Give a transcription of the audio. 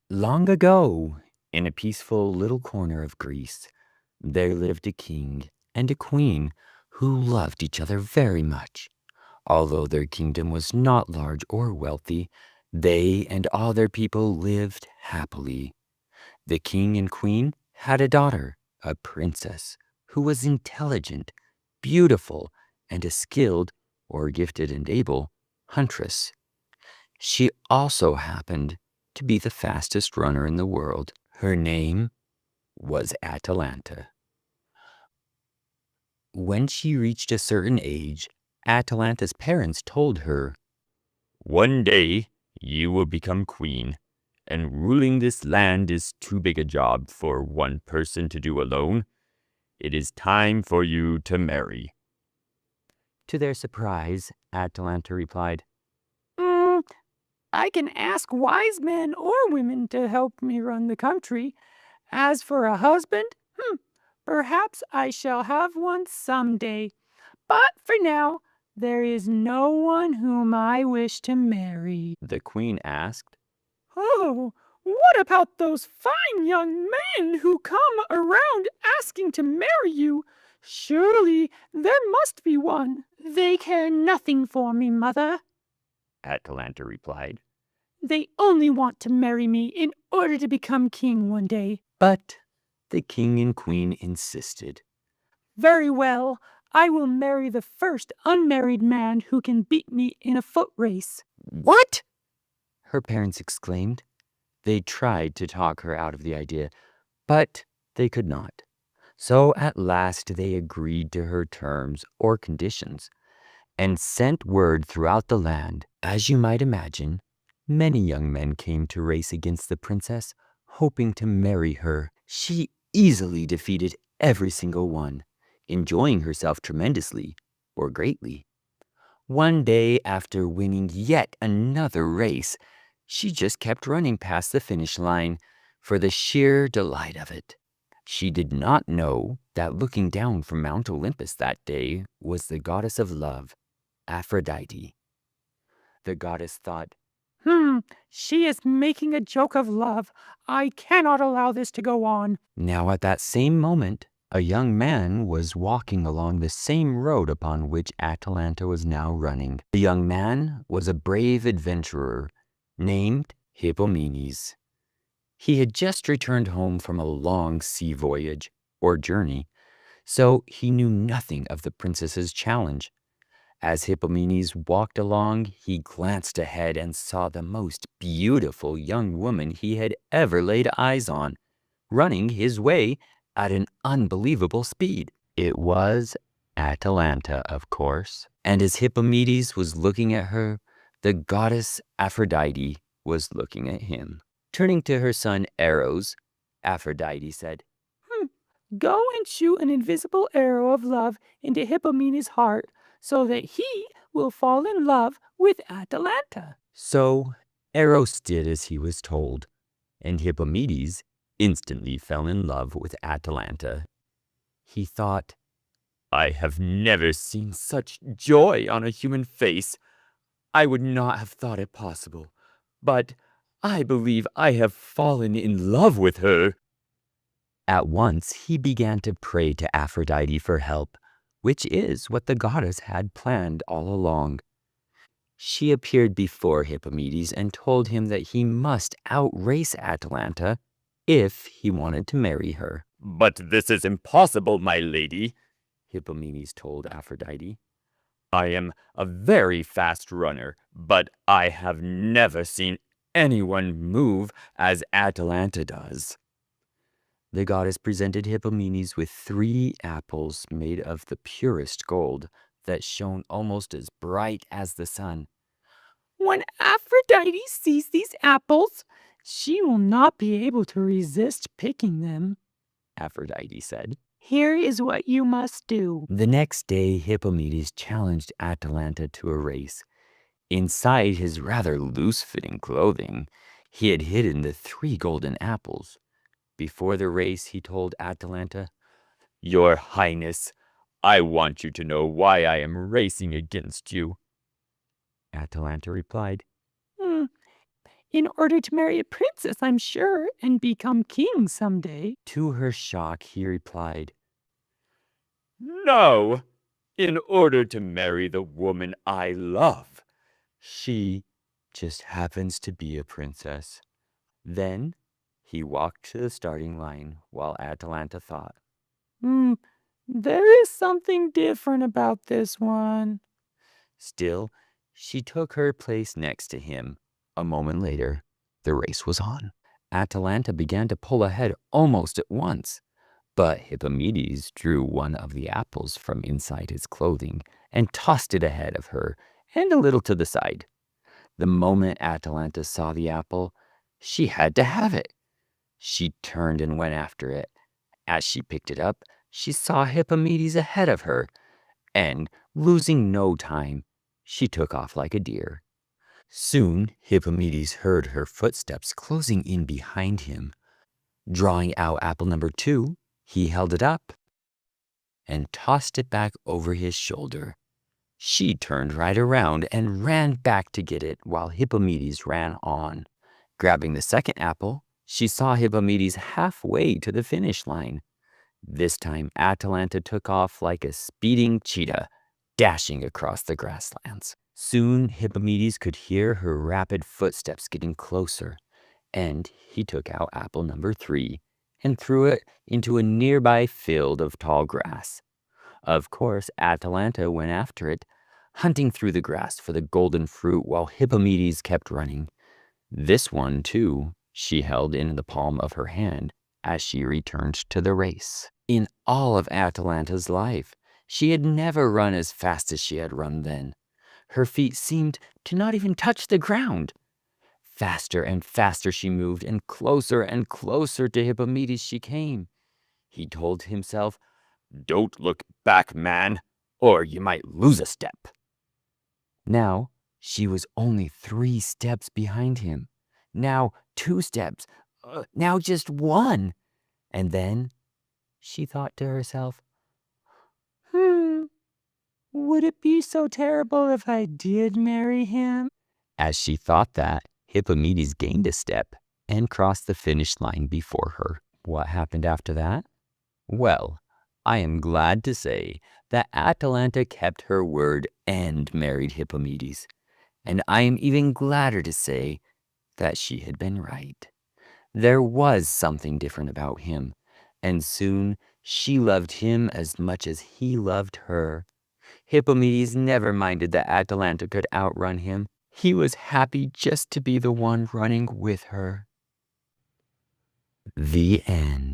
Long ago, in a peaceful little corner of Greece, there lived a king and a queen who loved each other very much. Although their kingdom was not large or wealthy, they and all their people lived happily. The king and queen had a daughter, a princess, who was intelligent, beautiful, and a skilled, or gifted and able, huntress. She also happened to be the fastest runner in the world. Her name was Atalanta. When she reached a certain age, Atalanta's parents told her, "One day you will become queen, and ruling this land is too big a job for one person to do alone. It is time for you to marry." To their surprise, Atalanta replied, Mm, I can ask wise men or women to help me run the country. As for a husband, perhaps I shall have one someday. But for now, there is no one whom I wish to marry. the queen asked. Oh, what about those fine young men who come around asking to marry you? Surely there must be one. They care nothing for me, mother. Atalanta replied. They only want to marry me in order to become king one day. But the king and queen insisted. Very well, I will marry the first unmarried man who can beat me in a foot race. What? Her parents exclaimed. They tried to talk her out of the idea, but they could not. So at last they agreed to her terms or conditions and sent word throughout the land. As you might imagine, many young men came to race against the princess, hoping to marry her. She easily defeated every single one, enjoying herself tremendously or greatly. One day, after winning yet another race, she just kept running past the finish line for the sheer delight of it. She did not know that looking down from Mount Olympus that day was the goddess of love, Aphrodite. The goddess thought, She is making a joke of love. I cannot allow this to go on. now at that same moment, a young man was walking along the same road upon which Atalanta was now running. The young man was a brave adventurer named Hippomenes. He had just returned home from a long sea voyage, or journey, so he knew nothing of the princess's challenge. As Hippomenes walked along, he glanced ahead and saw the most beautiful young woman he had ever laid eyes on, running his way at an unbelievable speed. It was Atalanta, of course. And as Hippomenes was looking at her, the goddess Aphrodite was looking at him. Turning to her son Eros, Aphrodite said, Go and shoot an invisible arrow of love into Hippomenes' heart so that he will fall in love with Atalanta. So Eros did as he was told, and Hippomenes instantly fell in love with Atalanta. He thought, I have never seen such joy on a human face. I would not have thought it possible, but I believe I have fallen in love with her. At once he began to pray to Aphrodite for help, which is what the goddess had planned all along. She appeared before Hippomenes and told him that he must outrace Atalanta if he wanted to marry her. But this is impossible, my lady, Hippomenes told Aphrodite. I am a very fast runner, but I have never seen anyone move as Atalanta does. The goddess presented Hippomenes with 3 apples made of the purest gold that shone almost as bright as the sun. When Aphrodite sees these apples, she will not be able to resist picking them, Aphrodite said. Here is what you must do. The next day, Hippomenes challenged Atalanta to a race. Inside his rather loose-fitting clothing, he had hidden the 3 golden apples. Before the race, he told Atalanta, Your Highness, I want you to know why I am racing against you. Atalanta replied, in order to marry a princess, I'm sure, and become king someday. To her shock, he replied, "No, in order to marry the woman I love. She just happens to be a princess." Then he walked to the starting line while Atalanta thought. Hmm, there is something different about this one. Still, she took her place next to him. A moment later, the race was on. Atalanta began to pull ahead almost at once, but Hippomedes drew one of the apples from inside his clothing and tossed it ahead of her and a little to the side. The moment Atalanta saw the apple, she had to have it. She turned and went after it. As she picked it up, she saw Hippomedes ahead of her, and, losing no time, she took off like a deer. Soon, Hippomedes heard her footsteps closing in behind him. Drawing out apple number 2, he held it up and tossed it back over his shoulder. She turned right around and ran back to get it while Hippomedes ran on. Grabbing the second apple, she saw Hippomedes halfway to the finish line. This time, Atalanta took off like a speeding cheetah, dashing across the grasslands. Soon, Hippomedes could hear her rapid footsteps getting closer, and he took out apple number 3 and threw it into a nearby field of tall grass. Of course, Atalanta went after it, hunting through the grass for the golden fruit while Hippomedes kept running. This one, too, she held in the palm of her hand as she returned to the race. In all of Atalanta's life, she had never run as fast as she had run then. Her feet seemed to not even touch the ground. Faster and faster she moved, and closer to Hippomedes she came. He told himself, "Don't look back, man, or you might lose a step." Now, she was only 3 steps behind him. Now, 2 steps. Now just 1. And then she thought to herself, Would it be so terrible if I did marry him? as she thought that, Hippomedes gained a step and crossed the finish line before her. What happened after that? Well, I am glad to say that Atalanta kept her word and married Hippomedes. And I am even gladder to say that she had been right. There was something different about him, and soon she loved him as much as he loved her. Hippomedes never minded that Atalanta could outrun him. He was happy just to be the one running with her. The end.